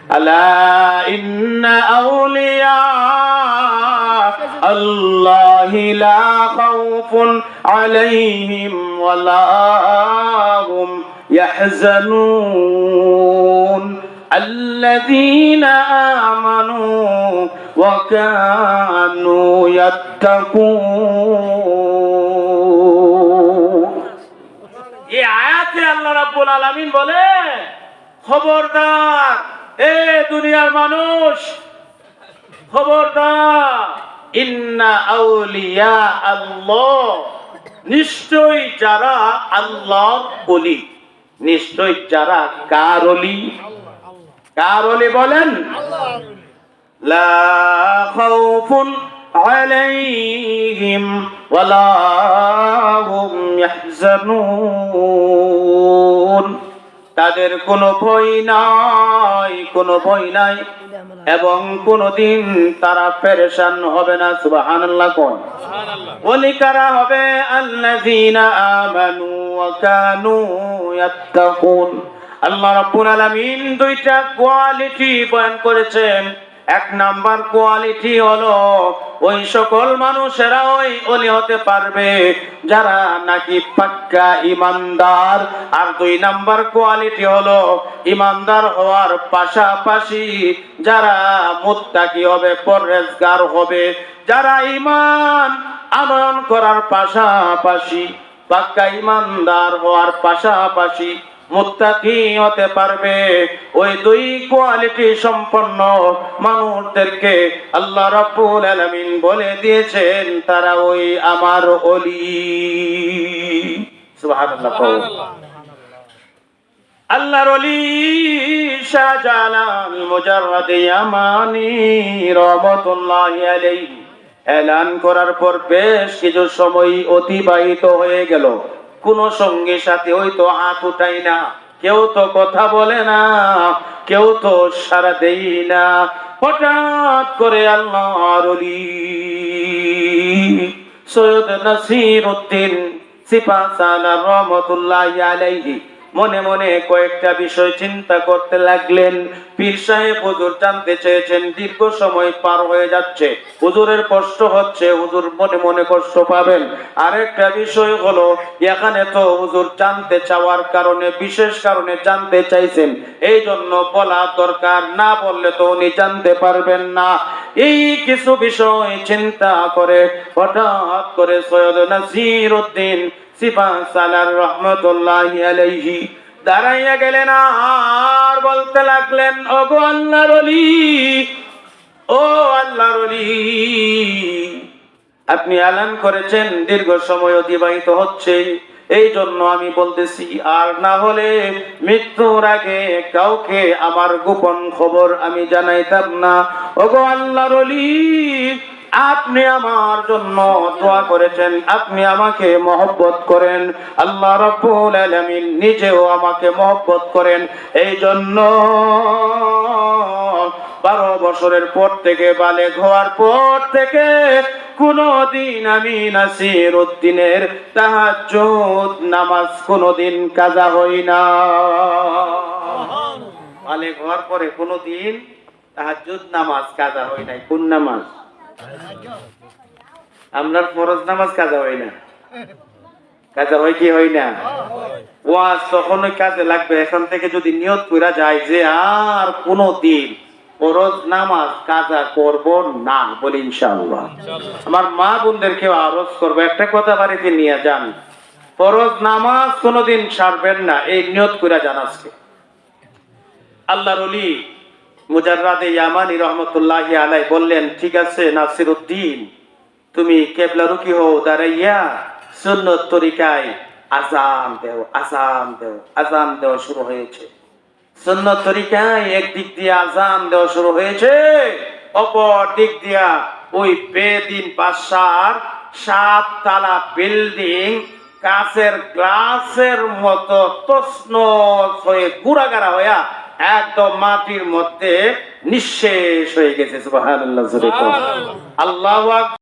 আলা ইন্না আউলিয়া আল্লাহি লা খাউফুন আলাইহিম ওয়ালা হুম ইয়াহজানুন আল্লাযীনা আমানু ওয়া কানু ইয়াত্তাকুন। এই আয়াতে আল্লাহ রাব্বুল আলামিন বলে, খবরদার এ দুনিয়ার মানুষ, খবরদার, ইন্না আউলিয়া আল্লাহ, নিশ্চয়ই যারা আল্লাহর ওলি, নিশ্চয়ই যারা কার ওলি? কার ওলি বলেন? লা খাউফুন আলাইহিম ওয়ালা হুম ইয়াহজানুন, তাদের কোনো ভয় নাই, কোনো ভয় নাই, এবং কোনদিন তারা পেরেশান হবে না। সুবহানাল্লাহ কোন? ওলি কারা হবে? আল্লাযীনা আমানু ওয়া কানু ইয়াত্তাকুন। আল্লাহ রাব্বুল আলামিন দুইটা কোয়ালিটি বয়ান করেছেন। এক নাম্বার কোয়ালিটি হলো ওই সকল মানুষেরা ওই ওলি হতে পারবে যারা নাকি পাক্কা ইমানদার। আর দুই নাম্বার কোয়ালিটি হলো ইমানদার হওয়ার পাশাপাশি যারা মুত্তাকি হবে, পরহেজগার হবে, যারা ঈমান আনয়ন করার পাশাপাশি, পাক্কা ইমানদার হওয়ার পাশাপাশি মুত্তাকি হতে পারবে। ওই দুই কোয়ালিটি সম্পন্ন মানুষদেরকে আল্লাহ রাব্বুল আলামিন বলে দিয়েছেন তারা ওই আমার ওলি। সুবহানাল্লাহ। আল্লাহর ওলি শাহজালাল মুজাররাদ ইয়ামানি রাহমাতুল্লাহি আলাইহি এলান করার পর বেশ কিছু সময় অতিবাহিত হয়ে গেল। কোন সঙ্গে সাথে ওই তো হাত উঠাই না, কেউ তো কথা বলে না, কেউ তো সাড়া দেই না। হঠাৎ করে আল্লাহর ওলি সৈয়দ নাসিরউদ্দিন সিপাহসালার রাহমাতুল্লাহি আলাইহি মনে মনে কয়েকটা বিষয় চিন্তা করতে লাগলেন। পীর সাহেব হুজুর জানতে চেয়েছেন, দীর্ঘ সময় পার হয়ে যাচ্ছে, হুজুরের কষ্ট হচ্ছে, হুজুর মনে মনে কষ্ট পাবেন। আরেকটা বিষয় হলো, এখানে তো হুজুর জানতে চাওয়ার কারণে, বিশেষ কারণে জানতে চাইছেন, এই জন্য বলা দরকার, না বললে তো উনি জানতে পারবেন না। এই কিছু বিষয় চিন্তা করে হঠাৎ করে সৈয়দ নাসিরউদ্দিন সিপাহসালার রাহমাতুল্লাহি আলাইহি দাঁড়াইয়া গেলেন আর বলতে লাগলেন, ওগো আল্লাহর ওলি, ও আল্লাহর ওলি, আপনি এলান করেছেন দীর্ঘ সময় অতিবাহিত হচ্ছে, এই জন্য আমি বলতেছি, আর না হলে মৃত্যুর আগে কাউকে আমার গোপন খবর আমি জানাইতাম না। ওগো আল্লাহর ওলি, আপনি আমার জন্য দোয়া করেছেন, আপনি আমাকে মহব্বত করেন, আল্লাহ রাব্বুল আলামিন নিজেও আমাকে মহব্বত করেন, এই জন্য 12 বছরের পর থেকে, বালেগ হওয়ার পর থেকে কোনদিন আমি নাসিরউদ্দিনের তাহাজ্জুদ নামাজ কোনদিন কাজা হই না। বালেগ হওয়ার পরে কোনদিন তাহাজ্জুদ নামাজ কাজা হই নাই। কোন নামাজ? আমরা ফরজ নামাজ কাজা হয় না। কাজা হয় কি হয় না? ওয়াজ তখনই কাজে লাগবে। এখন থেকে যদি নিয়ত করা যায় যে আর কোনদিন ফরজ নামাজ কাজা করব না, বলি ইনশাআল্লাহ। আমার মা বোনদেরকে আরজ করবো, একটা কথা বাড়িতে নিয়ে যান, ফরজ নামাজ কোনদিন ছাড়বেন না, এই নিয়ত করা যান আজকে। আল্লাহর ওলি মুজাররাদ ইয়ামানি রাহমাতুল্লাহি আলাইহি বললেন, ঠিক আছে নাসিরউদ্দিন, তুমি কিবলামুখী হও, দাঁড়াইয়া সুন্নত তরিকায় আযান দাও, আযান দাও। আযান দেওয়া শুরু হয়েছে সুন্নত তরিকায়। একদিক দিয়ে আযান দেওয়া শুরু হয়েছে, অপর দিক দিয়া ওই বেদিন বাদশার 7 তলা বিল্ডিং কাঁচের গ্লাসের মতো তছনছ হয়ে গুড়াগাড়া হইয়া একদম মাটির মধ্যে নিঃশেষ হয়ে গেছে। সুবহানাল্লাহ। আল্লাহু আকবার।